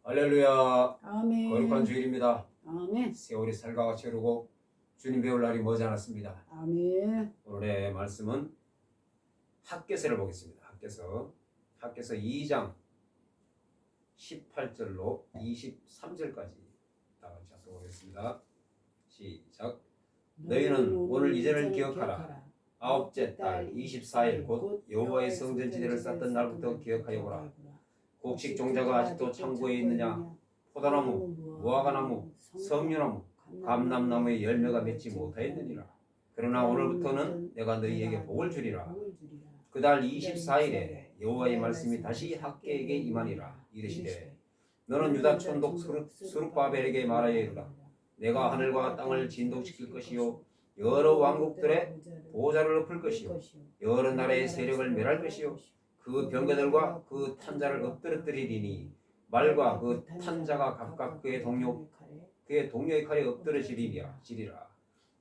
할렐루야. 아멘. 거룩한 주일입니다. 아멘. 세월이 살가워 채우고 주님 배울 날이 머지 않았습니다. 아멘. 오늘의 말씀은 학개서를 보겠습니다. 학개서 2장 18절로 23절까지 다 같이 합독하겠습니다. 시작. 너희는 오늘 이전을 기억하라. 아홉째 달 24일 곧 여호와의 성전 지대를 쌓던 날부터 기억하여 보라. 곡식 종자가 아직도 창고에 있느냐? 포도나무, 무화과나무, 석류나무, 감람나무의 열매가 맺지 못하였느니라. 그러나 오늘부터는 내가 너희에게 복을 주리라. 그달 24일에 여호와의 말씀이 다시 학개에게 임하니라. 이르시되 너는 유다 촌독 스룹바벨에게 말하여 이르라. 내가 하늘과 땅을 진동시킬 것이요 여러 왕국들의 보호자를 엎을 것이요 여러 나라의 세력을 멸할 것이요 그 병거들과 그 탄자를 엎드러뜨리리니 말과 그 탄자가 각각 그의 동료의 칼에 엎드러지리라.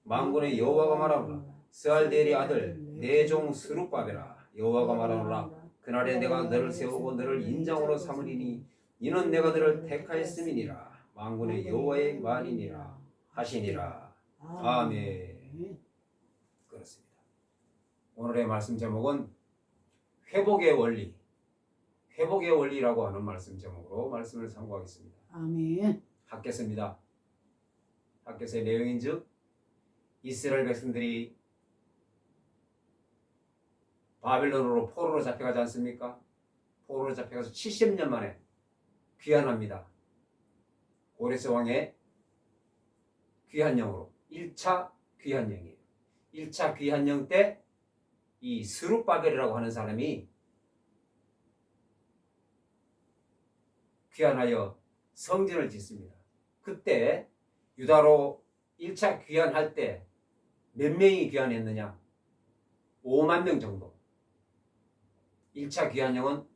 만군의 여호와가 말하노라. 스알델의 아들 내 종 스룹바벨아, 여호와가 말하노라. 그날에 내가 너를 세우고 너를 인장으로 삼으리니 이는 내가 너를 택하였음이니라. 만군의 여호와의 말이니라 하시니라. 아멘. 그렇습니다. 오늘의 말씀 제목은 회복의 원리라고 하는 말씀 제목으로 말씀을 상고하겠습니다. 아멘. 학개서입니다. 학개서의 내용인즉 이스라엘 백성들이 바벨론으로 포로로 잡혀가지 않습니까? 포로로 잡혀가서 70년 만에 귀환합니다. 고레스 왕의 귀환령으로 1차 귀환령이에요. 1차 귀환령 때 이 스룹바벨이라고 하는 사람이 귀환하여 성전을 짓습니다. 그때 유다로 1차 귀환할 때 몇 명이 귀환했느냐? 5만 명 정도. 1차 귀환령은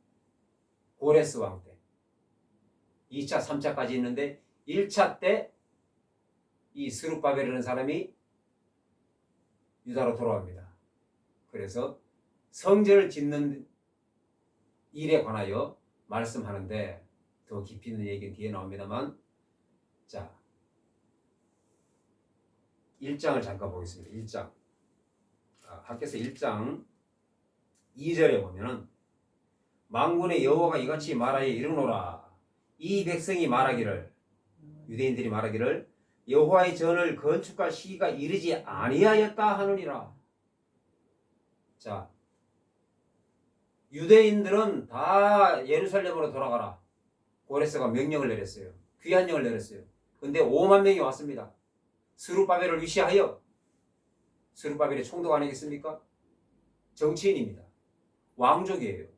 고레스 왕 때, 2차, 3차까지 있는데 1차 때 이 스룹바벨이라는 사람이 유다로 돌아옵니다. 그래서 성전을 짓는 일에 관하여 말씀하는데 더 깊이 있는 얘기는 뒤에 나옵니다만, 자 1장을 잠깐 보겠습니다. 1장 학개서 1장 2절에 보면은 만군의 여호와가 이같이 말하여 이르노라. 이 백성이 말하기를, 유대인들이 말하기를 여호와의 전을 건축할 시기가 이르지 아니하였다 하느니라. 자, 유대인들은 다 예루살렘으로 돌아가라. 고레스가 명령을 내렸어요. 귀환령을 내렸어요. 근데 5만 명이 왔습니다. 스룹바벨을 위시하여. 스룹바벨의 총독 아니겠습니까? 정치인입니다. 왕족이에요.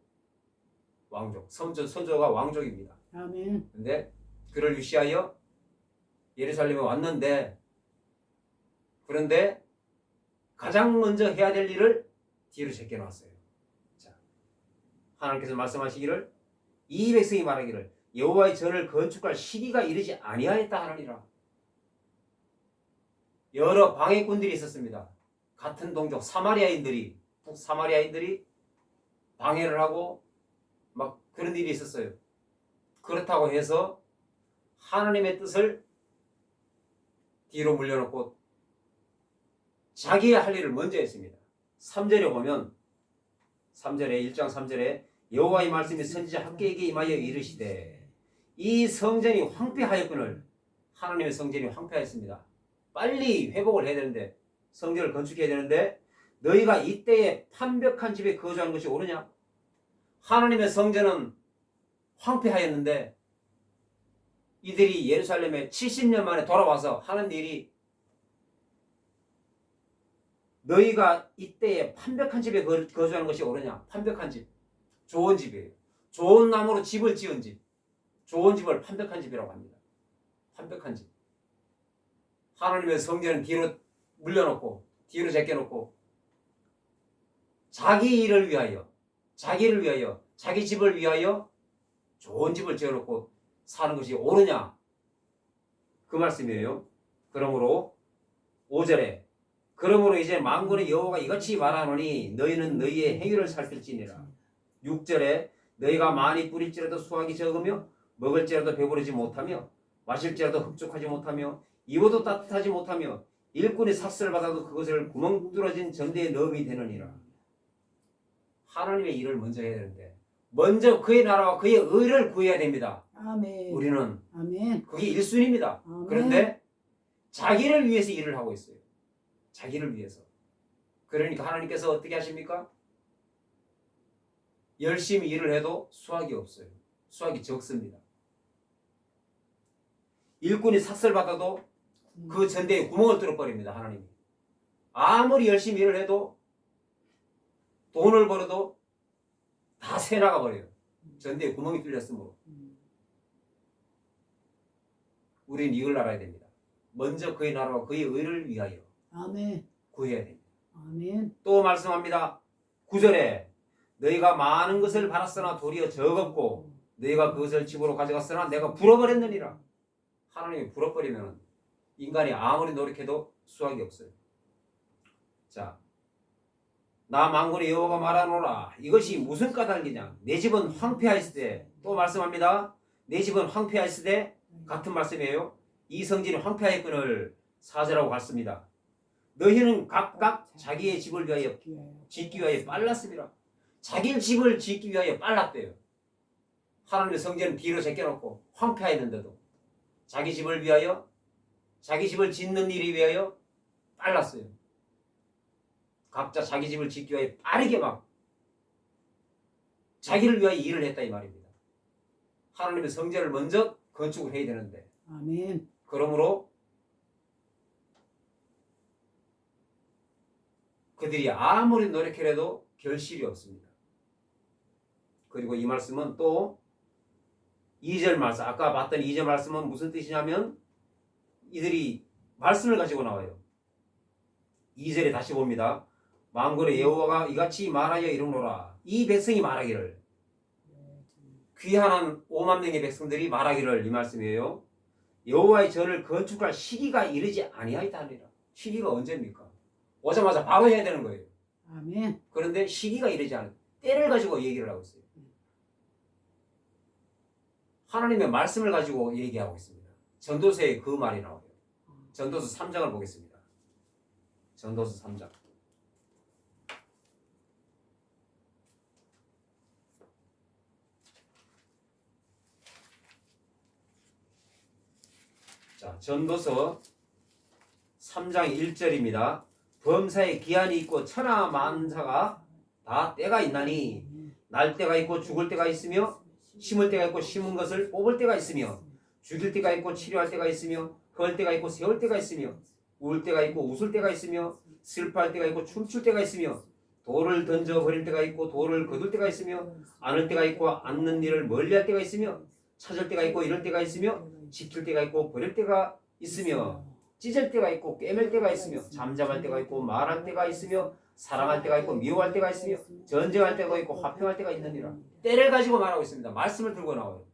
왕족. 선조가 왕족입니다. 아멘. 근데 그를 위시하여 예루살렘에 왔는데, 그런데 가장 먼저 해야 될 일을 뒤로 제껴놨어요. 자, 하나님께서 말씀하시기를 이 백성이 말하기를 여호와의 전을 건축할 시기가 이르지 아니하였다 하느니라. 여러 방해꾼들이 있었습니다. 같은 동족 사마리아인들이, 북사마리아인들이 방해를 하고 막 그런 일이 있었어요. 그렇다고 해서 하나님의 뜻을 뒤로 물려놓고 자기의 할 일을 먼저 했습니다. 3절에 보면 3절에 1장 3절에 여호와의 말씀이 선지자 학개에게 임하여 이르시되 이 성전이 황폐하였거늘. 하나님의 성전이 황폐하였습니다. 빨리 회복을 해야 되는데, 성전을 건축해야 되는데 너희가 이때에 판벽한 집에 거주하는 것이 옳으냐? 하나님의 성전은 황폐하였는데 이들이 예루살렘에 70년 만에 돌아와서 하는 일이 너희가 이때에 판벽한 집에 거주하는 것이 옳으냐? 판벽한 집, 좋은 집이에요. 좋은 나무로 집을 지은 집, 좋은 집을 판벽한 집이라고 합니다. 판벽한 집. 하나님의 성전은 뒤로 물려놓고, 뒤로 제껴놓고 자기 일을 위하여, 자기를 위하여, 자기 집을 위하여 좋은 집을 지어놓고 사는 것이 옳으냐? 그 말씀이에요. 그러므로 5절에 그러므로 이제 만군의 여호와가 이같이 말하노니 너희는 너희의 행위를 살필지니라. 6절에 너희가 많이 뿌릴지라도 수확이 적으며 먹을지라도 배부르지 못하며 마실지라도 흡족하지 못하며 입어도 따뜻하지 못하며 일꾼이 삭슬을 받아도 그것을 구멍 뚫어진 전대에 넣음이 되느니라. 하나님의 일을 먼저 해야 되는데 먼저 그의 나라와 그의 의를 구해야 됩니다. 아멘. 우리는 아멘. 그게 1순위입니다. 아멘. 그런데 자기를 위해서 일을 하고 있어요. 자기를 위해서. 그러니까 하나님께서 어떻게 하십니까? 열심히 일을 해도 수확이 없어요. 수확이 적습니다. 일꾼이 삭슬받아도 그 전대에 구멍을 뚫어버립니다. 하나님이. 아무리 열심히 일을 해도 돈을 벌어도 다 새나가 버려요. 전대에 구멍이 뚫렸으므로. 우리는 이걸 알아야 됩니다. 먼저 그의 나라와 그의 의를 위하여 아멘. 구해야 됩니다. 아멘. 또 말씀합니다. 9절에 너희가 많은 것을 받았으나 도리어 적었고 너희가 그것을 집으로 가져갔으나 내가 불어버렸느니라. 하나님이 불어버리면 인간이 아무리 노력해도 수확이 없어요. 자, 나 만군의 여호와가 말하노라. 이것이 무슨 까닭이냐? 내 집은 황폐하였으되, 또 말씀합니다. 내 집은 황폐하였으되, 같은 말씀이에요. 이 성전이 황폐하였거늘 4절하고 같습니다. 너희는 각각 자기의 집을 위하여 짓기 위하여 빨랐습니다. 자기 집을 짓기 위하여 빨랐대요. 하나님의 성전은 뒤로 제껴놓고 황폐하였는데도 자기 집을 위하여, 자기 집을 짓는 일이 위하여 빨랐어요. 각자 자기 집을 짓기 위하여 빠르게 막 자기를 위하여 일을 했다 이 말입니다. 하나님의 성전을 먼저 건축을 해야 되는데, 아멘. 그러므로 그들이 아무리 노력해도 결실이 없습니다. 그리고 이 말씀은 또 2절 말씀, 아까 봤던 2절 말씀은 무슨 뜻이냐면 이들이 말씀을 가지고 나와요. 2절에 다시 봅니다. 만군의 여호와가 이같이 말하여 이르노라. 이 백성이 말하기를, 귀한 5만 명의 백성들이 말하기를, 이 말씀이에요. 여호와의 전을 건축할 시기가 이르지 아니하였다 하니라. 시기가 언제입니까? 오자마자 바로 해야 되는 거예요. 아멘. 그런데 시기가 이르지 않아요. 때를 가지고 얘기를 하고 있어요. 하나님의 말씀을 가지고 얘기하고 있습니다. 전도서에 그 말이 나와요. 전도서 3장을 보겠습니다. 전도서 3장. 자, 전도서 3장 1절입니다. 범사에 기한이 있고 천하 만사가 다 때가 있나니 날 때가 있고 죽을 때가 있으며 심을 때가 있고 심은 것을 뽑을 때가 있으며 죽일 때가 있고 치료할 때가 있으며 헐 때가 있고 세울 때가 있으며 울 때가 있고 웃을 때가 있으며 슬퍼할 때가 있고 춤출 때가 있으며 돌을 던져 버릴 때가 있고 돌을 거둘 때가 있으며 안을 때가 있고 앉는 일을 멀리할 때가 있으며 찾을 때가 있고 이럴 때가 있으며 지킬 때가 있고 버릴 때가 있으며 찢을 때가 있고 꿰맬 때가 있으며 잠잠할 때가 있고 말할 때가 있으며 사랑할 때가 있고 미워할 때가 있으며 전쟁할 때가 있고 화평할 때가 있느니라. 때를 가지고 말하고 있습니다. 말씀을 들고 나와요.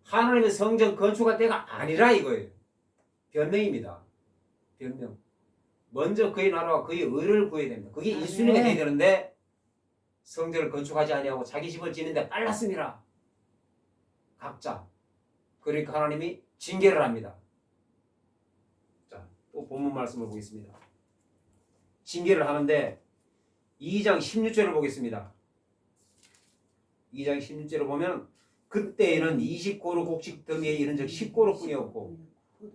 하나님의 성전 건축할 때가 아니라 이거예요. 변명입니다. 변명. 먼저 그의 나라와 그의 의를 구해야 됩니다. 그게 1순위가 돼야 되는데 성전을 건축하지 아니하고 자기 집을 짓는데 빨랐습니다. 각자. 그러니까 하나님이 징계를 합니다. 자, 또 본문 말씀을 보겠습니다. 징계를 하는데 2장 16절을 보겠습니다. 2장 16절을 보면 그때에는 20고루 곡식 더미에 이른 적 10고루 뿐이었고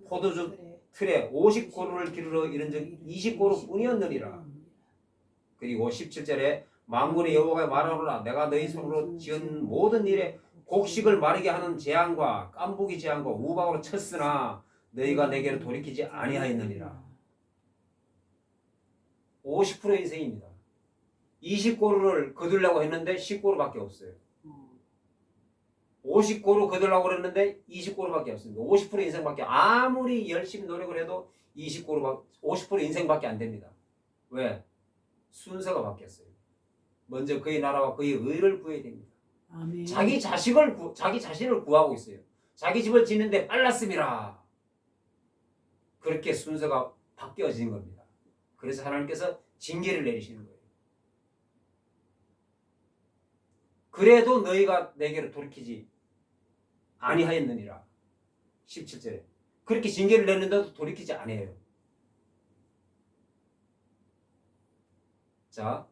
포도주 틀에 50고루를 기르러 이른 적 20고루 뿐이었느니라. 그리고 17절에 만군의 여호와가 말하노라. 내가 너희 손으로 지은 모든 일에 곡식을 마르게 하는 재앙과 깐부기 재앙과 우박으로 쳤으나 너희가 내게로 돌이키지 아니하였느니라. 50%의 인생입니다. 20고루를 거두려고 했는데 10고루밖에 없어요. 50고루 거두려고 그랬는데 20고루밖에 없습니다. 50% 인생밖에, 아무리 열심히 노력을 해도 50% 인생밖에 안 됩니다. 왜? 순서가 바뀌었어요. 먼저 그의 나라와 그의 의를 구해야 됩니다. 아멘. 자기 자신을 구하고 있어요. 자기 집을 짓는데 빨랐습니다. 그렇게 순서가 바뀌어진 겁니다. 그래서 하나님께서 징계를 내리시는 거예요. 그래도 너희가 내게로 돌이키지 아니하였느니라. 17절에 그렇게 징계를 내는데도 돌이키지 아니해요. 자,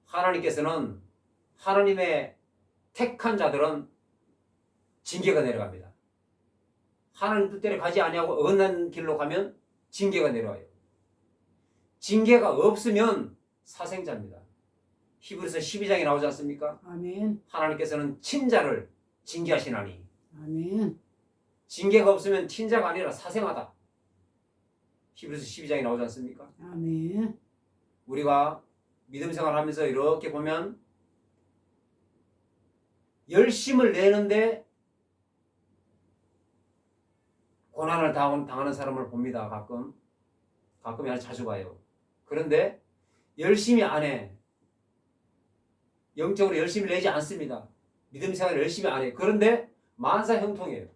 하나님께서는 하나님의 택한 자들은 징계가 내려갑니다. 하나님 뜻대로 가지 아니하고 어긋난 길로 가면 징계가 내려와요. 징계가 없으면 사생자입니다. 히브리서 12장에 나오지 않습니까? 아멘. 하나님께서는 친자를 징계하시나니 아멘. 징계가 없으면 친자가 아니라 사생하다. 히브리서 12장에 나오지 않습니까? 아멘. 우리가 믿음 생활하면서 이렇게 보면 열심을 내는데 고난을 당하는 사람을 봅니다. 가끔이 아니라 자주 봐요. 그런데 열심히 안 해. 영적으로 열심히 내지 않습니다. 믿음 생활을 열심히 안 해. 그런데 만사 형통해요.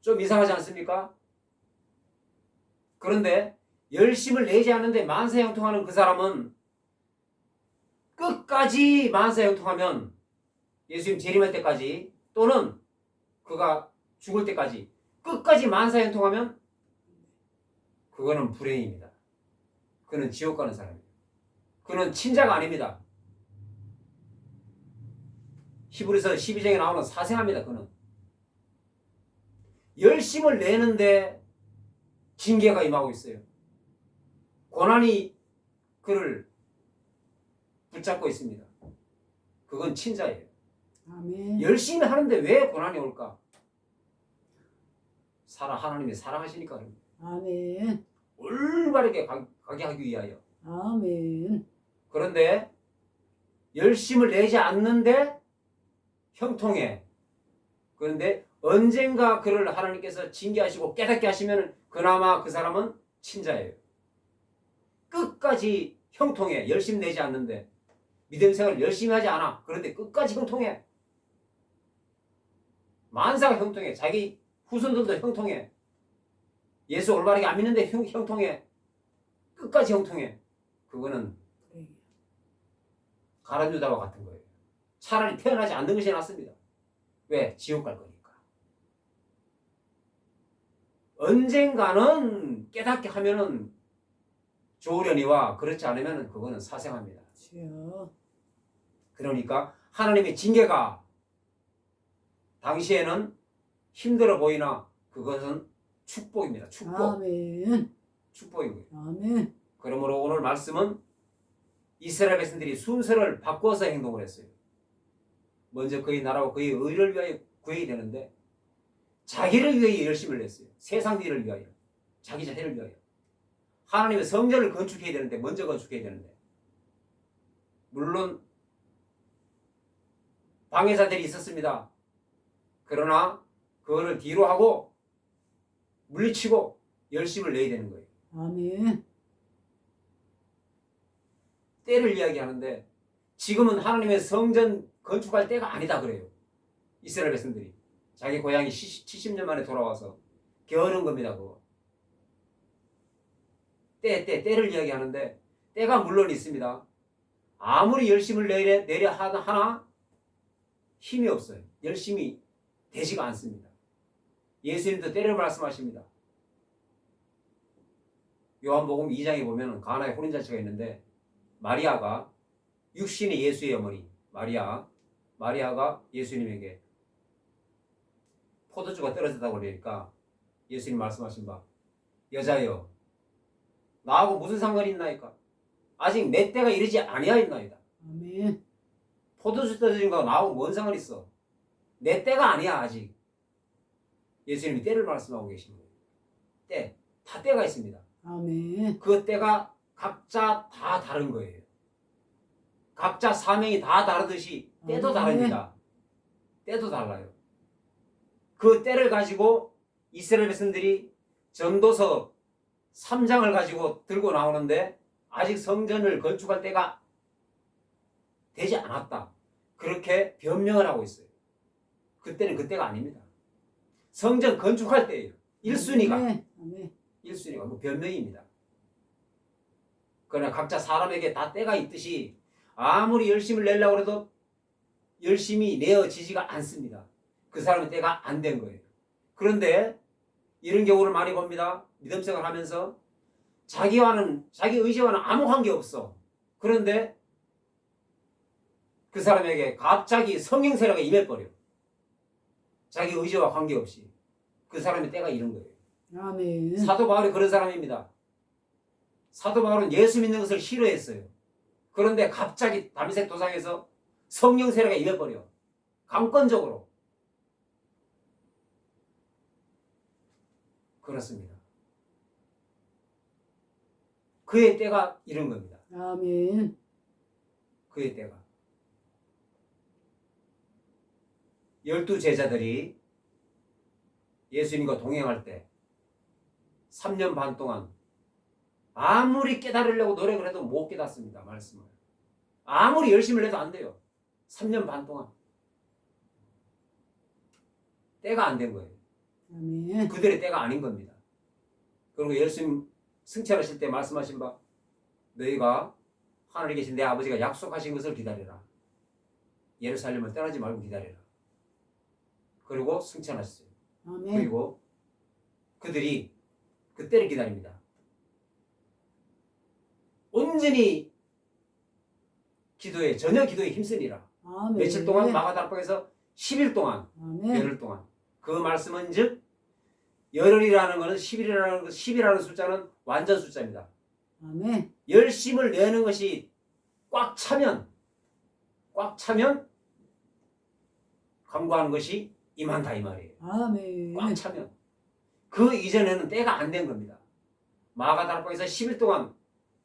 좀 이상하지 않습니까? 그런데 열심을 내지 않는데 만사 형통하는 그 사람은 끝까지 만사 형통하면 예수님 재림할 때까지 또는 그가 죽을 때까지 끝까지 만사 형통하면 그거는 불행입니다. 그는 지옥 가는 사람이에요. 그는 친자가 아닙니다. 히브리서 12장에 나오는 사생합니다. 그는 열심을 내는데 징계가 임하고 있어요. 고난이 그를 붙잡고 있습니다. 그건 친자예요. 아멘. 열심히 하는데 왜 고난이 올까? 하나님이 사랑하시니까 그럽니다. 아멘. 올바르게 가게 하기 위하여. 아멘. 그런데 열심을 내지 않는데 형통해. 그런데 언젠가 그를 하나님께서 징계하시고 깨닫게 하시면 그나마 그 사람은 친자예요. 끝까지 형통해. 열심히 내지 않는데 믿음 생활을 열심히 하지 않아. 그런데 끝까지 형통해. 만사가 형통해. 자기 후손들도 형통해. 예수 올바르게 안 믿는데 형통해. 끝까지 형통해. 그거는 가룟유다와 같은 거예요. 차라리 태어나지 않는 것이 낫습니다. 왜? 지옥 갈 거니까. 언젠가는 깨닫게 하면은 좋으려니와 그렇지 않으면 그거는 사생합니다. 주여. 그러니까 하나님의 징계가 당시에는 힘들어 보이나 그것은 축복입니다. 축복. 아멘. 축복이고요. 아멘. 그러므로 오늘 말씀은 이스라엘 백성들이 순서를 바꿔서 행동을 했어요. 먼저 그의 나라와 그의 의를 위하여 구해야 되는데 자기를 위해 열심을 냈어요. 세상 일을 위하여. 자기 자신을 위하여. 하나님의 성전을 건축해야 되는데 먼저 건축해야 되는데 물론 방해자들이 있었습니다. 그러나 그거를 뒤로 하고 물리치고 열심을 내야 되는 거예요. 아멘. 때를 이야기하는데 지금은 하나님의 성전 건축할 때가 아니다 그래요. 이스라엘 백성들이 자기 고향이 70년 만에 돌아와서 게으른 겁니다. 그거. 때를 이야기하는데 때가 물론 있습니다. 아무리 열심을 내려 하나 힘이 없어요. 열심히 되지가 않습니다. 예수님도 때를 말씀하십니다. 요한복음 2장에 보면 가나의 혼인잔치가 있는데 마리아가 육신의 예수의 어머니 마리아가 예수님에게 포도주가 떨어졌다고 그러니까 예수님 말씀하신 바 여자여 나하고 무슨 상관이 있나이까? 아직 내 때가 이르지 아니하였나이다. 아멘. 포도주 떨어진 거 나하고 뭔 상관 있어? 내 때가 아니야 아직. 예수님이 때를 말씀하고 계신 거예요. 다 때가 있습니다. 아멘. 그 때가 각자 다 다른 거예요. 각자 사명이 다 다르듯이 때도 다릅니다. 때도 달라요. 그 때를 가지고 이스라엘 백성들이 전도서 3장을 가지고 들고 나오는데 아직 성전을 건축할 때가 되지 않았다. 그렇게 변명을 하고 있어요. 그때는 그때가 아닙니다. 성전 건축할 때예요. 1순위가. 아멘. 1순위가 그 변명입니다. 그러나 각자 사람에게 다 때가 있듯이 아무리 열심을 내려고 해도 열심히 내어지지가 않습니다. 그 사람은 때가 안 된 거예요. 그런데 이런 경우를 많이 봅니다. 믿음 생활 하면서 자기 의지와는 아무 관계 없어. 그런데 그 사람에게 갑자기 성령 세례가 임해버려. 자기 의지와 관계없이. 그 사람의 때가 이런 거예요. 아멘. 사도 바울이 그런 사람입니다. 사도 바울은 예수 믿는 것을 싫어했어요. 그런데 갑자기 다메섹 도상에서 성령 세례가 임해버려. 강권적으로. 그렇습니다. 그의 때가 이런 겁니다. 아멘. 그의 때가. 12 제자들이 예수님과 동행할 때 3년 반 동안 아무리 깨달으려고 노력을 해도 못 깨닫습니다. 말씀을. 아무리 열심히 해도 안 돼요. 3년 반 동안. 때가 안 된 거예요. 아멘. 그들의 때가 아닌 겁니다. 그리고 예수님 승천하실 때 말씀하신 바 너희가 하늘에 계신 내 아버지가 약속하신 것을 기다려라. 예루살렘을 떠나지 말고 기다려라. 그리고 승천하셨어요. 아멘. 그리고 그들이 그 때를 기다립니다. 온전히 기도에 전혀 기도에 힘쓰니라. 아멘. 며칠 동안 마가다락방에서 10일 동안 아멘. 열흘 동안 그 말씀은 즉 열흘이라는 것은 10이라는 숫자는 완전 숫자입니다. 아멘. 열심을 내는 것이 꽉 차면 간구하는 것이 임한다 이 말이에요. 아멘. 꽉 차면 그 이전에는 때가 안 된 겁니다. 마가다락방에서 10일 동안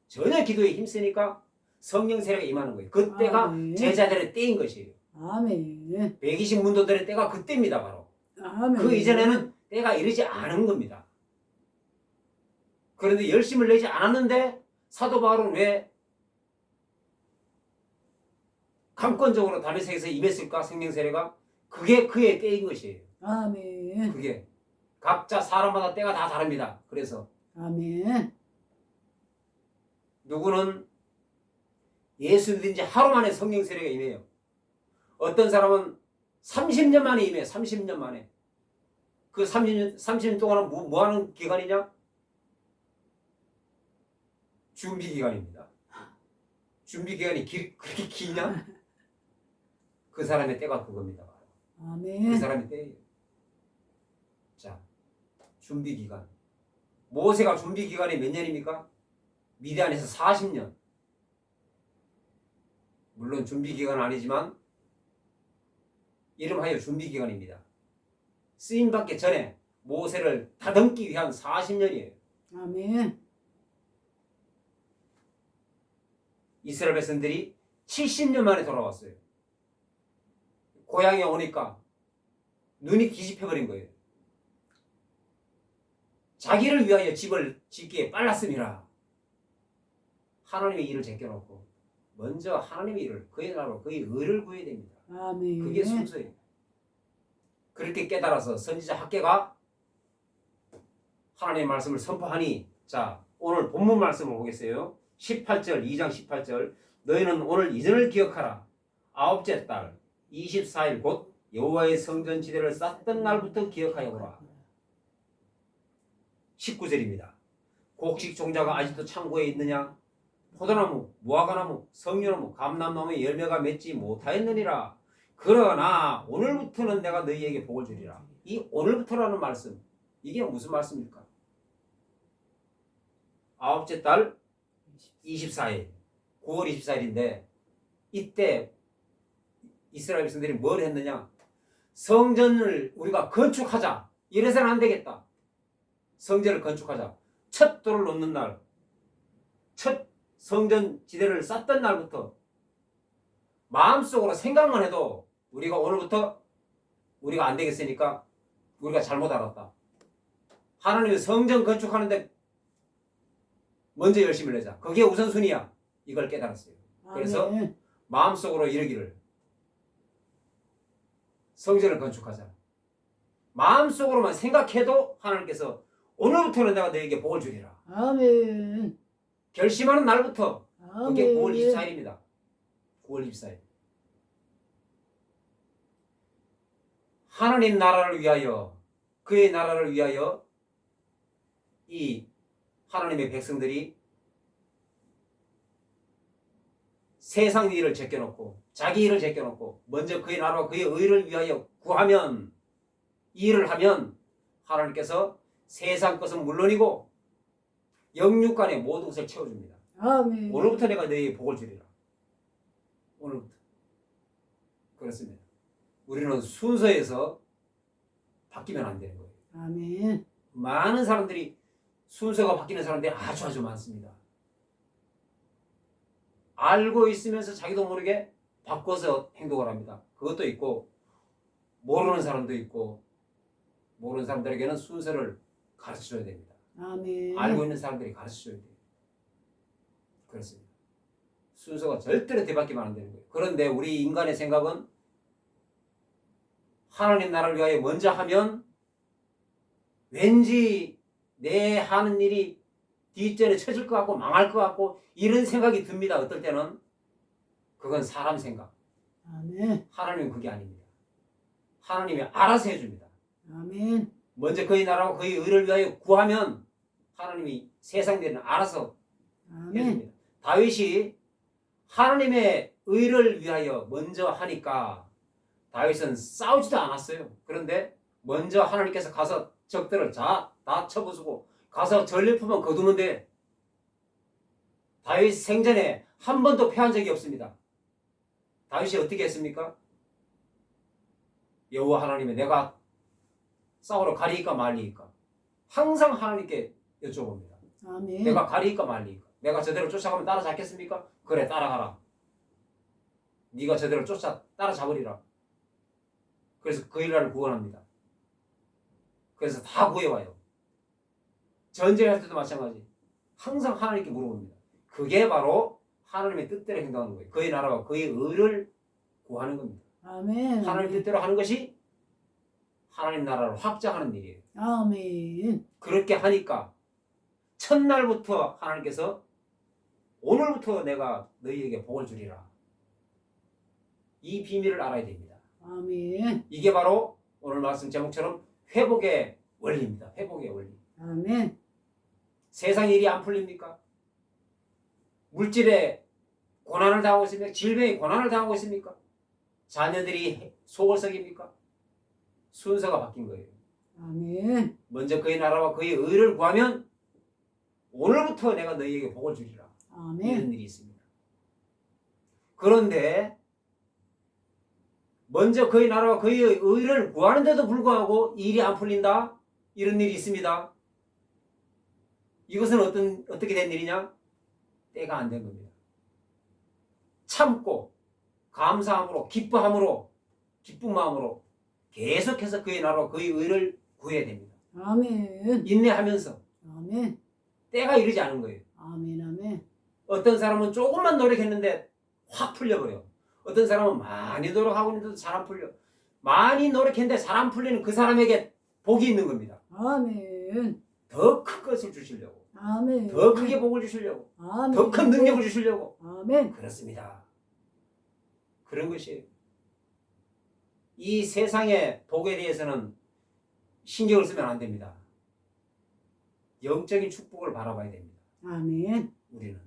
전혀 기도에 힘쓰니까 성령 세례가 임하는 거예요. 그때가 아멘. 제자들의 때인 것이에요. 아멘. 120문도들의 때가 그때입니다. 바로. 아멘. 그 이전에는 때가 이르지 않은 겁니다. 그런데 열심을 내지 않았는데 사도 바울은 왜 강권적으로 다메섹에서 임했을까? 성령 세례가 그게 그의 때인 것이에요. 아멘. 그게 각자 사람마다 때가 다 다릅니다. 그래서 아멘. 누구는 예수 믿은 지 하루 만에 성령 세례가 임해요. 어떤 사람은 30년 만에 임해. 30년 만에. 그 30년 동안은 뭐 하는 기간이냐? 준비 기간입니다. 준비 기간이 그렇게 기냐? 그 사람의 때가 그겁니다. 아멘. 그 사람의 때예요. 자, 준비 기간. 모세가 준비 기간이 몇 년입니까? 미디안에서 40년. 물론 준비 기간은 아니지만 이름하여 준비 기간입니다. 쓰임 받기 전에 모세를 다듬기 위한 40년이에요. 아멘. 이스라엘 백성들이 70년 만에 돌아왔어요. 고향에 오니까 눈이 뒤집혀버린 거예요. 자기를 위하여 집을 짓기에 빨랐음이라. 하나님의 일을 제껴놓고 먼저 하나님의 일을, 그의 나라로 그의 의를 구해야 됩니다. 아멘. 그게 순서예요. 그렇게 깨달아서 선지자 학계가 하나님의 말씀을 선포하니, 자, 오늘 본문 말씀을 보겠어요. 18절, 2장 18절. 너희는 오늘 이전을 기억하라. 아홉째 달 24일 곧 여호와의 성전 지대를 쌓던 날부터 기억하여 보라. 19절입니다. 곡식 종자가 아직도 창고에 있느냐? 포도나무, 무화과나무, 석류나무, 감람나무의 열매가 맺지 못하였느니라. 그러나 오늘부터는 내가 너희에게 복을 주리라. 이 오늘부터라는 말씀, 이게 무슨 말씀입니까? 아홉째 달 24일, 9월 24일인데 이때 이스라엘 백성들이 뭘 했느냐? 성전을 우리가 건축하자. 이래서는 안 되겠다. 성전을 건축하자. 첫 돌을 놓는 날, 첫 성전 지대를 쌓던 날부터 마음속으로 생각만 해도 우리가 오늘부터 우리가 안 되겠으니까 우리가 잘못 알았다. 하나님의 성전 건축하는데 먼저 열심을 내자. 그게 우선순위야. 이걸 깨달았어요. 그래서 아멘. 마음속으로 이르기를 성전을 건축하자. 마음속으로만 생각해도 하나님께서 오늘부터는 내가 너에게 복을 주리라. 아멘. 결심하는 날부터 그게 아멘. 9월 24일입니다. 9월 24일. 하나님 나라를 위하여, 그의 나라를 위하여 이 하나님의 백성들이 세상 일을 제껴놓고 자기 일을 제껴놓고 먼저 그의 나라와 그의 의를 위하여 구하면, 이 일을 하면 하나님께서 세상 것은 물론이고 영육간의 모든 것을 채워줍니다. 아멘. 오늘부터 내가 너희에게 복을 주리라. 오늘부터. 그렇습니다. 우리는 순서에서 바뀌면 안 되는 거예요. 아멘. 많은 사람들이 순서가 바뀌는 사람들이 아주 많습니다. 알고 있으면서 자기도 모르게 바꿔서 행동을 합니다. 그것도 있고, 모르는 사람도 있고, 모르는 사람들에게는 순서를 가르쳐줘야 됩니다. 아멘. 알고 있는 사람들이 가르쳐줘야 돼요. 그렇습니다. 순서가 절대로 뒤바뀌면 안 되는 거예요. 그런데 우리 인간의 생각은 하나님 나라를 위하여 먼저 하면 왠지 내 하는 일이 뒷전에 쳐질 것 같고 망할 것 같고 이런 생각이 듭니다. 어떨 때는. 그건 사람 생각. 아멘. 하나님은 그게 아닙니다. 하나님이 알아서 해줍니다. 아멘. 먼저 그의 나라와 그의 의를 위하여 구하면 하나님이 세상 일은 알아서 아멘. 해줍니다. 다윗이 하나님의 의를 위하여 먼저 하니까 다윗은 싸우지도 않았어요. 그런데 먼저 하나님께서 가서 적들을 다 쳐부수고 가서 전리품만 거두면 돼. 다윗 생전에 한 번도 패한 적이 없습니다. 다윗이 어떻게 했습니까? 여호와 하나님의 내가 싸우러 가리이까 말리이까 항상 하나님께 여쭤봅니다. 아멘. 내가 가리이까 말리이까 내가 저대로 쫓아가면 따라잡겠습니까? 그래 따라가라. 네가 저대로 따라잡으리라. 그래서 그 일날을 구원합니다. 그래서 다 구해와요. 전쟁할 때도 마찬가지. 항상 하나님께 물어봅니다. 그게 바로 하나님의 뜻대로 행동하는 거예요. 그의 나라와 그의 의를 구하는 겁니다. 아멘. 하나님 뜻대로 하는 것이 하나님 나라를 확장하는 일이에요. 아멘. 그렇게 하니까 첫날부터 하나님께서 오늘부터 내가 너희에게 복을 주리라. 이 비밀을 알아야 됩니다. 아멘. 이게 바로 오늘 말씀 제목처럼 회복의 원리입니다. 회복의 원리. 아멘. 세상 일이 안 풀립니까? 물질에 고난을 당하고 있습니까? 질병에 고난을 당하고 있습니까? 자녀들이 속을 썩입니까? 순서가 바뀐 거예요. 아멘. 먼저 그의 나라와 그의 의를 구하면 오늘부터 내가 너희에게 복을 주리라. 아멘. 이런 일이 있습니다. 그런데 먼저 그의 나라와 그의 의를 구하는데도 불구하고 일이 안 풀린다? 이런 일이 있습니다. 이것은 어떻게 된 일이냐? 때가 안 된 겁니다. 참고 감사함으로 기뻐함으로 기쁜 마음으로 계속해서 그의 나라와 그의 의를 구해야 됩니다. 아멘. 인내하면서 아멘. 때가 이르지 않은 거예요. 아멘. 아멘. 어떤 사람은 조금만 노력했는데 확 풀려버려. 어떤 사람은 많이 노력하고 있는데도 잘 안 풀려. 많이 노력했는데 잘 안 풀리는 그 사람에게 복이 있는 겁니다. 아멘. 더 큰 것을 주시려고. 아멘. 더 크게 복을 주시려고. 아멘. 더 큰 능력을 주시려고. 아멘. 그렇습니다. 그런 것이에요. 이 세상의 복에 대해서는 신경을 쓰면 안 됩니다. 영적인 축복을 바라봐야 됩니다. 아멘.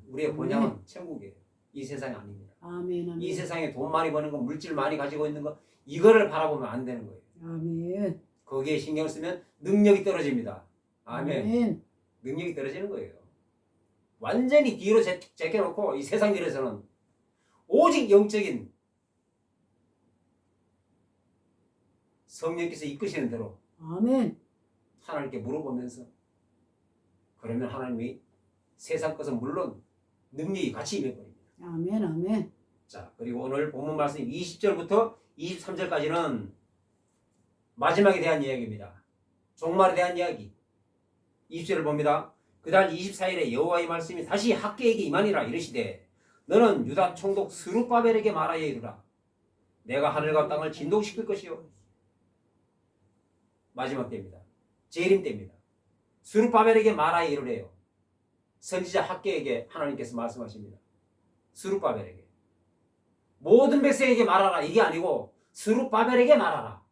우리의 본향은 천국이에요. 이 세상이 아닙니다. 아멘. 아멘. 이 세상에 돈 많이 버는 거, 물질 많이 가지고 있는 거, 이거를 바라보면 안 되는 거예요. 아멘. 거기에 신경을 쓰면 능력이 떨어집니다. 아멘. 아멘. 능력이 떨어지는 거예요. 완전히 뒤로 제껴놓고 이 세상 일에서는 오직 영적인 성령께서 이끄시는 대로 아멘. 하나님께 물어보면서 그러면 하나님이 세상 것은 물론 능력이 같이 임해버립니다. 아멘. 아멘. 자, 그리고 오늘 본문 말씀 20절부터 23절까지는 마지막에 대한 이야기입니다. 종말에 대한 이야기. 20절을 봅니다. 그달 24일에 여호와의 말씀이 다시 학개에게 임하니라. 이르시되 너는 유다 총독 스룹바벨에게 말하여 이르라. 내가 하늘과 땅을 진동시킬 것이요. 마지막 때입니다. 재림 때입니다. 스룹바벨에게 말하여 이르래요. 선지자 학개에게 하나님께서 말씀하십니다. 스룹바벨에게. 모든 백성에게 말하라. 이게 아니고 스룹바벨에게 말하라.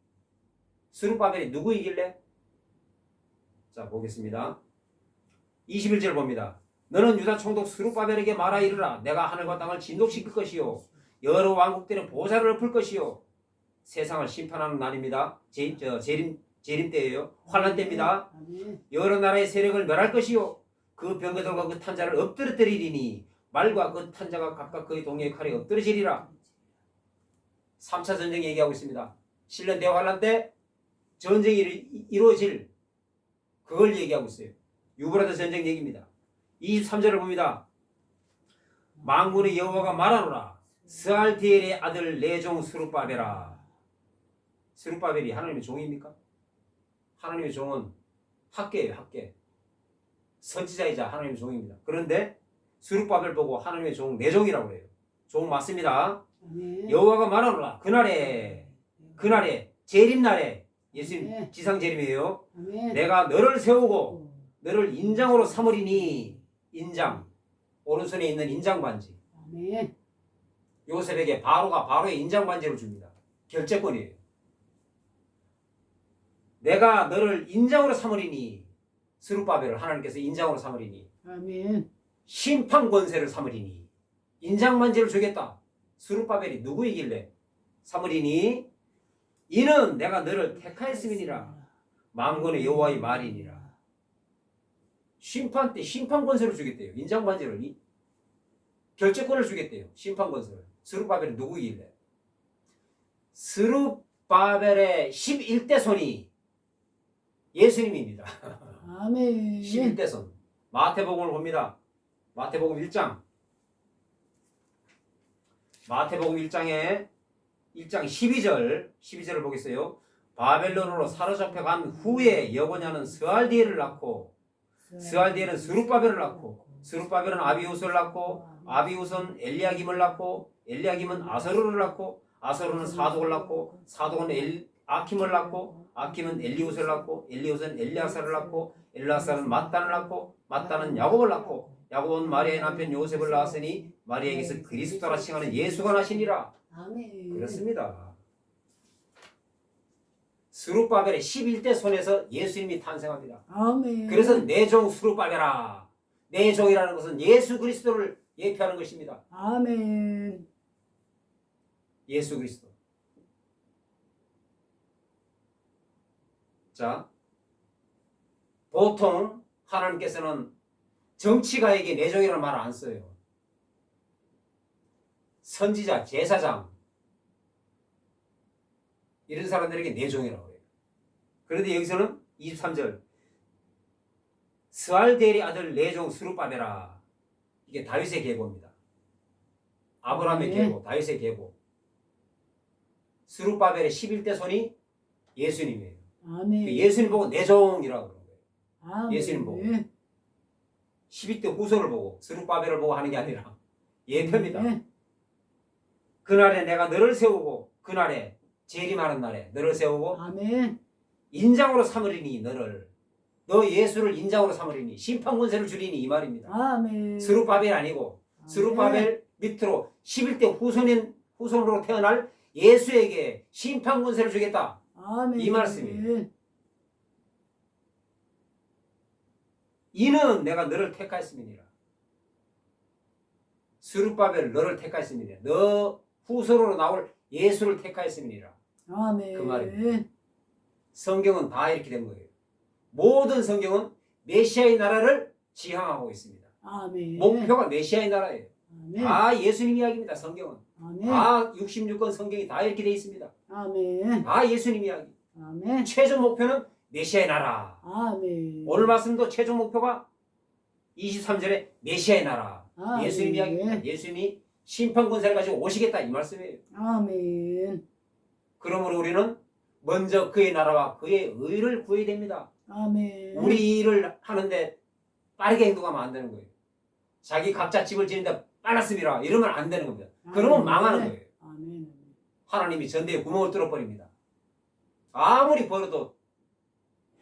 스룹바벨이 누구이길래? 자, 보겠습니다. 21절 봅니다. 너는 유다 총독 스룹바벨에게 말하 이르라. 내가 하늘과 땅을 진동시킬 것이요 여러 왕국들의 보좌를 엎을 것이요 세상을 심판하는 날입니다. 재림 때예요. 환란 때입니다. 아멘. 여러 나라의 세력을 멸할 것이요 그 병거들과 그 탄자를 엎드러뜨리리니 말과 그 탄자가 각각 그의 동료의 칼에 엎드러지리라. 3차 전쟁 얘기하고 있습니다. 실년 대환란 때 전쟁이 이루어질 그걸 얘기하고 있어요. 유브라데 전쟁 얘기입니다. 23절을 봅니다. 만군의 여호와가 말하노라. 스알디엘의 아들 내 종 스룹바벨아. 스룹바벨이 하나님의 종입니까? 하나님의 종은 학계예요. 학계. 선지자이자 하나님의 종입니다. 그런데 스룹바벨 보고 하나님의 종 내 종이라고 해요. 종 맞습니다. 아멘. 여호와가 말하노라. 그날에 재림날에 예수님 지상 재림이에요. 아멘. 내가 너를 세우고 너를 인장으로 삼으리니. 인장, 오른손에 있는 인장 반지. 아멘. 요셉에게 바로의 인장 반지를 줍니다. 결재권이에요. 내가 너를 인장으로 삼으리니. 스룹바벨을 하나님께서 인장으로 삼으리니. 아멘. 심판 권세를 삼으리니. 인장 반지를 주겠다. 스룹바벨이 누구이길래 삼으리니. 이는 내가 너를 택하였음이니라. 만군의 여호와의 말이니라. 심판 때 심판 권세를 주겠대요. 인장 반지를 결재권을 주겠대요. 심판 권세를. 스룹바벨은 누구이길래? 스룹바벨의 11대 손이 예수님입니다. 아멘. 11대 손. 마태복음을 봅니다. 마태복음 1장. 마태복음 1장 12절을 보겠어요. 바벨론으로 사로잡혀 간 후에 여고냐는 스알디엘을 낳고 스알디엘은 스룹바벨을 낳고 스룹바벨은 아비우스를 낳고 아비우스는 엘리야김을 낳고 엘리야김은 아서르를 낳고 아서르는 사독을 낳고 사독은 아킴을 낳고 아킴은 엘리우스를 낳고 엘리우스는 엘리아사를 낳고 엘리아사는 mat단을 낳고 mat단은 야곱을 낳고 야곱은 마리아의 남편 요셉을 낳았으니 마리아에게서 그리스도라 칭하는 예수가 나시니라. 아멘. 그렇습니다. 스룹바벨의 11대 손에서 예수님이 탄생합니다. 아멘. 그래서 내 종 스룹바벨아. 내 종이라는 것은 예수 그리스도를 예표하는 것입니다. 아멘. 예수 그리스도. 자, 보통 하나님께서는 정치가에게 내 종이라는 말을 안 써요. 선지자, 제사장 이런 사람들에게 내 종이라고 해요. 그런데 여기서는 23절 스알데리 아들 내 종 스룹바벨아. 이게 다윗의 계보입니다. 아브라함의 계보, 다윗의 계보. 스룹바벨의 11대 손이 예수님이에요. 아멘. 예수님 보고 내 종이라고 그러는 거예요. 아멘. 예수님 보고. 12대 후손을 보고 스룹바벨을 보고 하는 게 아니라 예표입니다. 아멘. 그날에 내가 너를 세우고 그날에 재림하는 날에 너를 세우고 아멘. 인장으로 삼으리니 너 예수를 인장으로 삼으리니 심판 권세를 주리니 이 말입니다. 아멘. 스룹바벨 아니고 아멘. 스룹바벨 밑으로 11대 후손으로 태어날 예수에게 심판 권세를 주겠다. 아멘. 이 말씀이에요. 이는 내가 너를 택하였음이니라. 스룹바벨 너를 택하였음이니라. 너 후손으로 나올 예수를 택하였음이니라. 아멘. 그 말입니다. 성경은 다 이렇게 된 거예요. 모든 성경은 메시아의 나라를 지향하고 있습니다. 아멘. 목표가 메시아의 나라예요. 아멘. 다 예수님 이야기입니다. 성경은. 아멘. 다 66권 성경이 다 이렇게 되어 있습니다. 아멘. 다 예수님 이야기. 아멘. 최종 목표는 메시아의 나라. 아멘. 오늘 말씀도 최종 목표가 23절에 메시아의 나라. 아멘. 예수님 이야기입니다. 예수님이 심판 권세를 가지고 오시겠다 이 말씀이에요. 아멘. 그러므로 우리는 먼저 그의 나라와 그의 의를 구해야 됩니다. 아멘. 우리 일을 하는데 빠르게 행동하면 안 되는 거예요. 자기 각자 집을 지는데 빨랐습니다. 이러면 안 되는 겁니다. 그러면 망하는 거예요. 아멘. 하나님이 전대에 구멍을 뚫어버립니다. 아무리 벌어도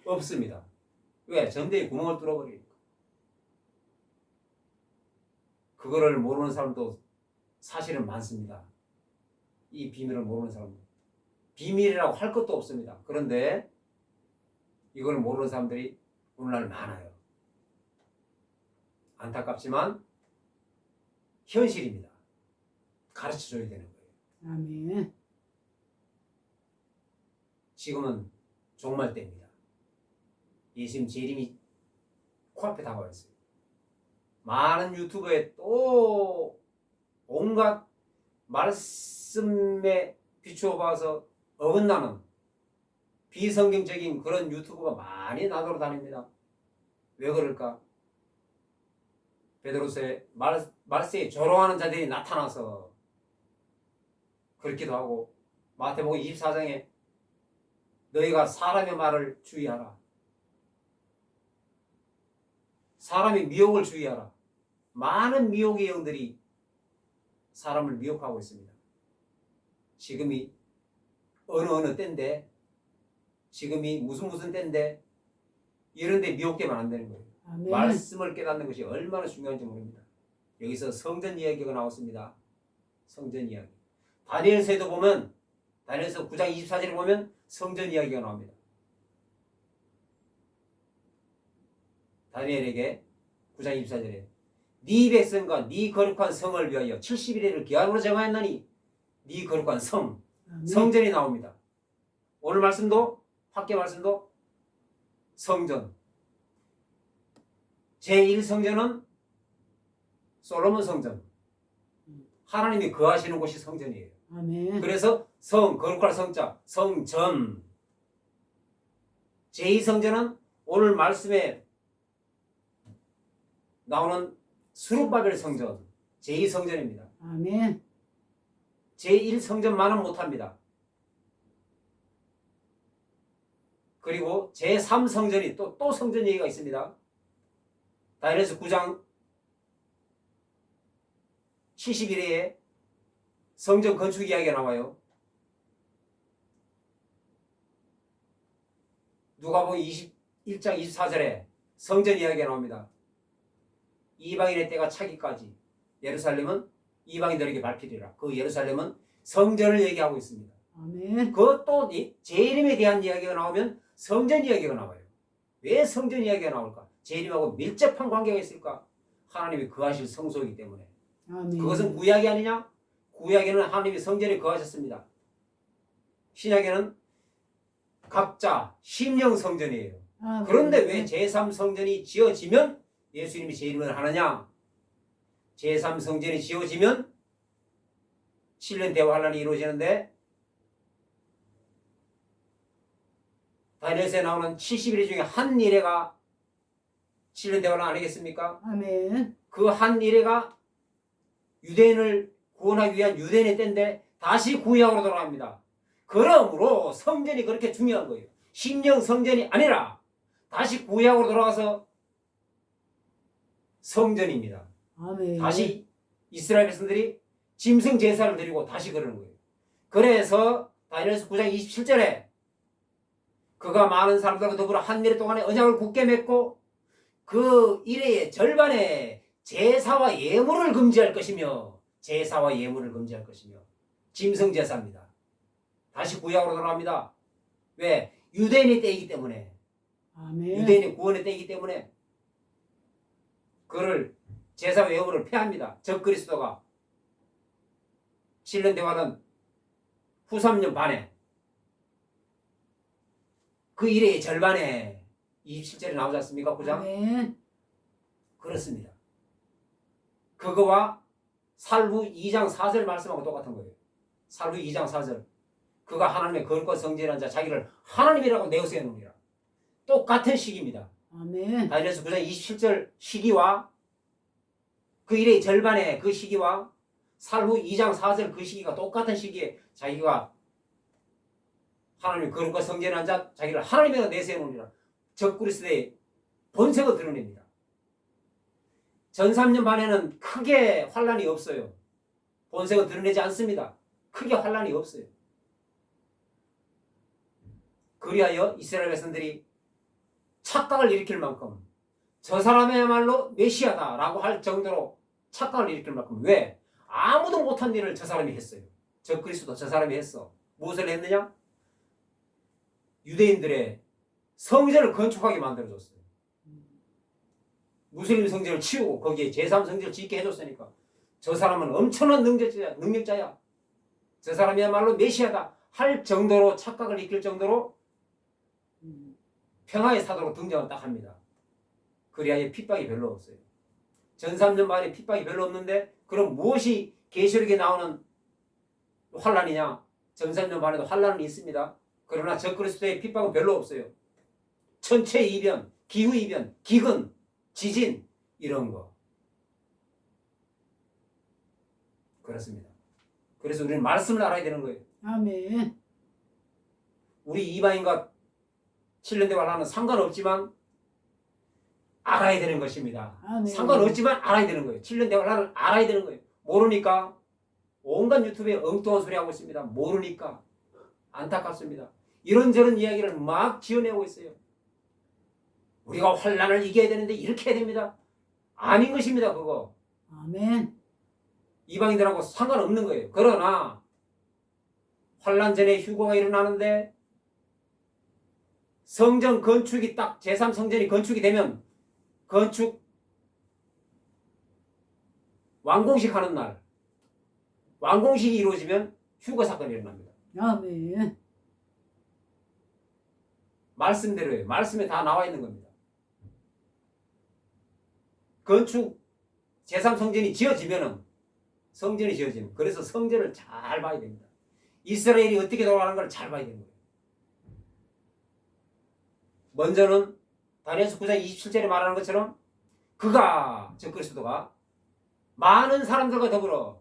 없습니다. 왜? 전대에 구멍을 뚫어버리니까. 그거를 모르는 사람도 사실은 많습니다. 이 비밀을 모르는 사람도. 비밀이라고 할 것도 없습니다. 그런데 이걸 모르는 사람들이 오늘날 많아요. 안타깝지만 현실입니다. 가르쳐줘야 되는 거예요. 아멘. 지금은 종말 때입니다. 예수님 재림이 코앞에 다가와 있어요. 많은 유튜브에 또 온갖 말씀에 비추어 봐서 어긋나는 비성경적인 그런 유튜브가 많이 나돌아 다닙니다. 왜 그럴까? 베드로서의 말세에 조롱하는 자들이 나타나서 그렇기도 하고, 마태복음 24장에 너희가 사람의 말을 주의하라. 사람의 미혹을 주의하라. 많은 미혹의 영들이 사람을 미혹하고 있습니다. 지금이 어느 때인데, 지금이 무슨 때인데, 이런 데 미혹되면 안 되는 거예요. 아멘. 말씀을 깨닫는 것이 얼마나 중요한지 모릅니다. 여기서 성전 이야기가 나왔습니다. 성전 이야기. 다니엘서에도 보면, 다니엘서 9장 24절에 보면 성전 이야기가 나옵니다. 다니엘에게 9장 24절에 네 백성과 네 거룩한 성을 위하여 70일을 기한으로 정하였나니 네 거룩한 성, 아멘. 성전이 나옵니다. 오늘 말씀도, 학계 말씀도 성전. 제1성전은 솔로몬 성전. 하나님이 거하시는 곳이 성전이에요. 아멘. 그래서 성, 거룩할 성자, 성전. 제2성전은 오늘 말씀에 나오는 수룹바벨 성전, 제2성전입니다. 아멘. 제1성전만은 못합니다. 그리고 제3성전이 또 성전 얘기가 있습니다. 다니엘서 9장 71회에 성전 건축 이야기가 나와요. 누가복음 21장 24절에 성전 이야기가 나옵니다. 이방인의 때가 차기까지 예루살렘은 이방인들에게 밟히리라. 그 예루살렘은 성전을 얘기하고 있습니다. 아멘. 그것도 재림에 대한 이야기가 나오면 성전 이야기가 나와요. 왜 성전 이야기가 나올까? 재림하고 밀접한 관계가 있을까? 하나님이 거하실 성소이기 때문에. 아멘. 그것은 구약이 아니냐? 구약에는 하나님이 성전에 거하셨습니다. 신약에는 각자 심령 성전이에요. 아멘. 그런데 왜 제3성전이 지어지면 예수님이 재림을 하느냐? 제3성전이 지어지면 7년 대환란이 이루어지는데 다니엘서에 나오는 70일 중에 한 일회가 7년 대환란 아니겠습니까? 아멘. 그 한 일회가 유대인을 구원하기 위한 유대인의 때인데 다시 구약으로 돌아갑니다. 그러므로 성전이 그렇게 중요한 거예요. 심령 성전이 아니라 다시 구약으로 돌아가서 성전입니다. 아멘. 다시 이스라엘 백성들이 짐승 제사를 드리고 다시 그러는 거예요. 그래서 다니엘서 9장 27절에 그가 많은 사람들과 더불어 한 일회 동안에 언약을 굳게 맺고 그 일회의 절반에 제사와 예물을 금지할 것이며 제사와 예물을 금지할 것이며 짐승 제사입니다. 다시 구약으로 돌아갑니다. 왜? 유대인의 때이기 때문에. 아멘. 유대인의 구원의 때이기 때문에 그를 제사와 예물을 폐합니다. 적그리스도가 7년 대환은 후 3년 반에 그 일의 절반에 27절에 나오지 않습니까? 9장? 아멘. 그렇습니다. 그거와 살후 2장 4절 말씀하고 똑같은 거예요. 살후 2장 4절. 그가 하나님의 거룩과 성전한 자 자기를 하나님이라고 내어세워 놓으리라. 똑같은 시기입니다. 아멘. 다니엘서 9장 27절 시기와 그 일의 절반의 그 시기와 살후 2장 4절 그 시기가 똑같은 시기에 자기가 하나님의 거룩과 성전한 자 자기를 하나님이라고 내세워 놓으리라. 적그리스도의 본색을 드러냅니다. 전 3년 반에는 크게 환란이 없어요. 본색을 드러내지 않습니다. 크게 환란이 없어요. 그리하여 이스라엘 백성들이 착각을 일으킬 만큼 저 사람이야말로 메시아다라고 할 정도로 착각을 일으킬 만큼 왜? 아무도 못한 일을 저 사람이 했어요. 적그리스도 저 사람이 했어. 무엇을 했느냐? 유대인들의 성전을 건축하게 만들어줬어요. 무슬림 성전을 치우고 거기에 제3성전을 짓게 해줬으니까 저 사람은 엄청난 능력자야. 저 사람이야말로 메시아다 할 정도로 착각을 익힐 정도로 평화의 사도로 등장을 딱 합니다. 그리하여 핍박이 별로 없어요. 전3년 만에 핍박이 별로 없는데 그럼 무엇이 계시록에 나오는 환란이냐? 전3년 만에도 환란은 있습니다. 그러나 적그리스도의 핍박은 별로 없어요. 천체 이변, 기후 이변, 기근, 지진 이런 거 그렇습니다. 그래서 우리는 말씀을 알아야 되는 거예요. 아멘. 우리 이방인과 7년 대화하는 상관없지만 알아야 되는 것입니다. 아멘. 상관없지만 알아야 되는 거예요. 7년 대화를 알아야 되는 거예요. 모르니까 온갖 유튜브에 엉뚱한 소리 하고 있습니다. 모르니까 안타깝습니다. 이런저런 이야기를 막 지어내고 있어요. 우리가 환란을 이겨야 되는데 이렇게 해야 됩니다. 아닌 것입니다. 그거. 아멘. 이방인들하고 상관없는 거예요. 그러나 환란 전에 휴거가 일어나는데 성전 건축이 딱 제3성전이 건축이 되면 건축 완공식 하는 날 완공식이 이루어지면 휴거 사건이 일어납니다. 아멘. 말씀대로예요. 말씀에 다 나와 있는 겁니다. 건축 제3성전이 지어지면은 성전이 지어지는 그래서 성전을 잘 봐야 됩니다. 이스라엘이 어떻게 돌아가는 걸 잘 봐야 되는 거예요. 먼저는 다니엘서 9장 27절에 말하는 것처럼 그가 즉 그리스도가 많은 사람들과 더불어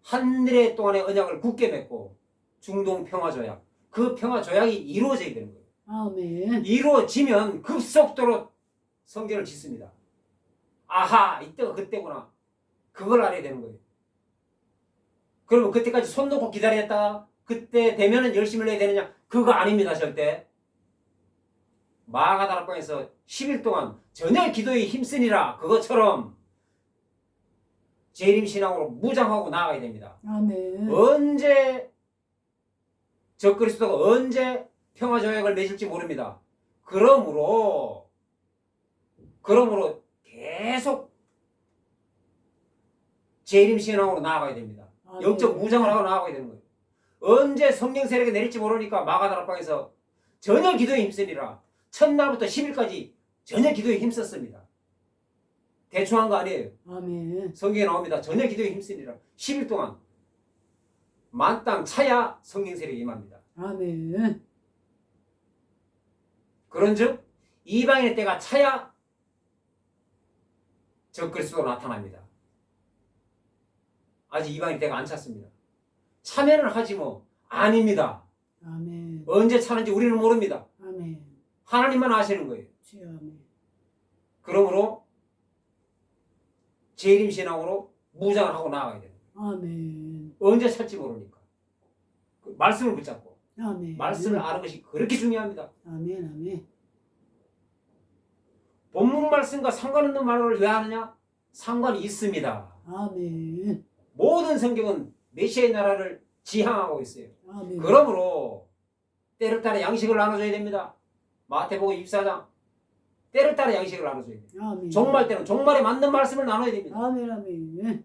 한일의 동안의 언약을 굳게 맺고 중동 평화조약 그 평화조약이 이루어져야 되는 거예요. 아멘. 이루어지면 급속도로 성전을 짓습니다. 아하 이때가 그때구나. 그걸 알아야 되는 거예요. 그러면 그때까지 손 놓고 기다렸다가 그때 되면은 열심히 해야 되느냐? 그거 아닙니다. 절대. 마가다락방에서 10일 동안 전혀 기도에 힘쓰니라 그것처럼 재림신앙으로 무장하고 나아가야 됩니다. 아멘. 언제 적그리스도가 언제 평화조약을 맺을지 모릅니다. 그러므로 계속 재림신앙으로 나아가야 됩니다. 아멘. 영적 무장을 하고 나아가야 되는 거예요. 언제 성령 세력이 내릴지 모르니까 마가다락방에서 전혀 기도에 힘쓰니라 첫날부터 10일까지 전혀 기도에 힘썼습니다. 대충 한 거 아니에요. 아멘. 성경에 나옵니다. 전혀 기도에 힘쓰니라 10일 동안 만땅 차야 성령 세력이 임합니다. 아멘. 그런즉 이방인의 때가 차야 적그리스도가 나타납니다. 아직 이방인의 때가 안 찼습니다. 차면은 하지 뭐 아닙니다. 아멘. 언제 차는지 우리는 모릅니다. 아멘. 하나님만 아시는 거예요. 주여 아멘. 그러므로 재림신앙으로 무장을 하고 나아가야 돼요. 아멘. 언제 찰지 모르니까. 그 말씀을 붙잡고 아멘. 말씀을 아는 것이 그렇게 중요합니다. 아멘. 아멘. 본문 말씀과 상관없는 말을 왜 하느냐? 상관이 있습니다. 아멘. 모든 성경은 메시아의 나라를 지향하고 있어요. 아멘. 그러므로 때를 따라 양식을 나눠줘야 됩니다. 마태복음 24장 때를 따라 양식을 나눠줘야 돼요. 아멘. 종말 때는 종말에 맞는 말씀을 나눠야 됩니다. 아멘. 아멘.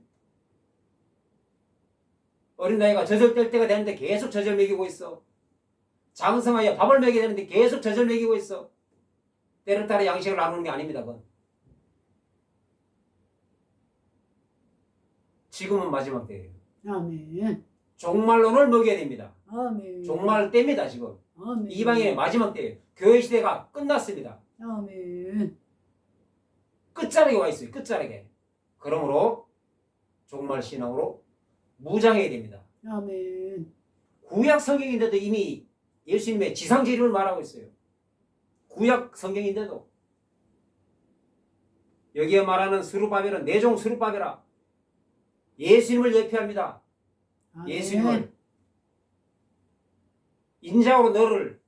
어린 나이가 젖을 뗄 때가 되는데 계속 젖을 먹이고 있어. 장성하여 밥을 먹여야 되는데 계속 젖을 먹이고 있어. 때를 따라 양식을 나누는 게 아닙니다. 그건. 지금은 마지막 때예요. 아멘. 종말론을 먹여야 됩니다. 아멘. 종말 때입니다. 지금. 아멘. 이방인의 마지막 때예요. 교회 시대가 끝났습니다. 아멘. 끝자락에 와 있어요. 끝자락에. 그러므로 종말 신앙으로 무장해야 됩니다. 아멘. 구약 성경인데도 이미 예수님의 지상재림을 말하고 있어요. 구약 성경인데도 여기에 말하는 스룹바벨은 내종 스룹바벨아 예수님을 예표합니다. 아멘. 예수님을 인자로 너를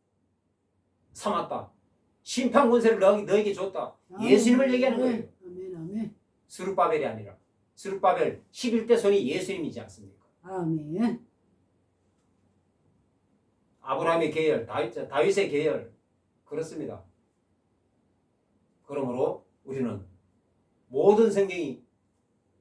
삼았다. 심판 권세를 너에게 줬다. 예수님을 얘기하는 거예요. 아멘. 아멘. 스룹바벨이 아니라 스룹바벨 11대 손이 예수님이지 않습니까? 아멘. 아브라함의 계열, 다윗의 계열 그렇습니다. 그러므로 우리는 모든 성경이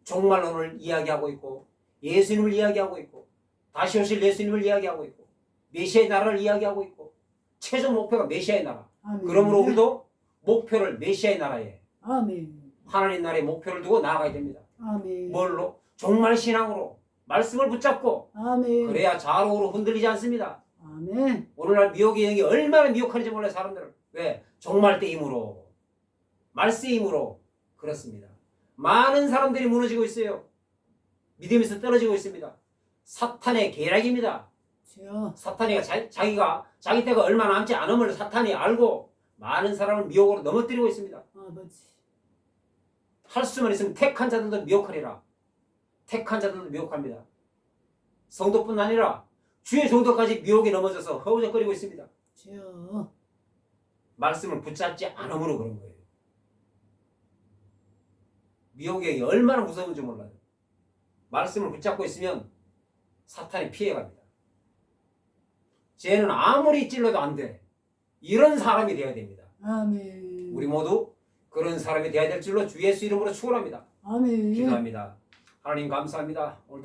종말론을 이야기하고 있고 예수님을 이야기하고 있고 다시 오실 예수님을 이야기하고 있고 메시아의 나라를 이야기하고 있고 최종 목표가 메시아의 나라. 아멘. 그러므로 우리도 목표를 메시아의 나라에 아멘. 하나님 나라의 목표를 두고 나아가야 됩니다. 아멘. 뭘로? 종말 신앙으로 말씀을 붙잡고 아멘. 그래야 좌우로 흔들리지 않습니다. 아멘. 오늘날 미혹의 영이 얼마나 미혹하는지 몰라요. 사람들은. 왜? 종말 때 힘으로 말세의 힘으로 그렇습니다. 많은 사람들이 무너지고 있어요. 믿음에서 떨어지고 있습니다. 사탄의 계략입니다. 주여. 사탄이가 자기 때가 얼마 남지 않음을 사탄이 알고 많은 사람을 미혹으로 넘어뜨리고 있습니다. 아버지. 할 수만 있으면 택한 자들도 미혹하리라. 택한 자들도 미혹합니다. 성도뿐 아니라 주의 종도까지 미혹에 넘어져서 허우적거리고 있습니다. 주여. 말씀을 붙잡지 않음으로 그런 거예요. 미혹이 얼마나 무서운지 몰라요. 말씀을 붙잡고 있으면 사탄이 피해갑니다. 쟤는 아무리 찔러도 안 돼. 이런 사람이 되어야 됩니다. 아멘. 우리 모두 그런 사람이 되어야 될 줄로 주 예수 이름으로 축원합니다. 아멘. 기도합니다. 하나님 감사합니다. 오늘도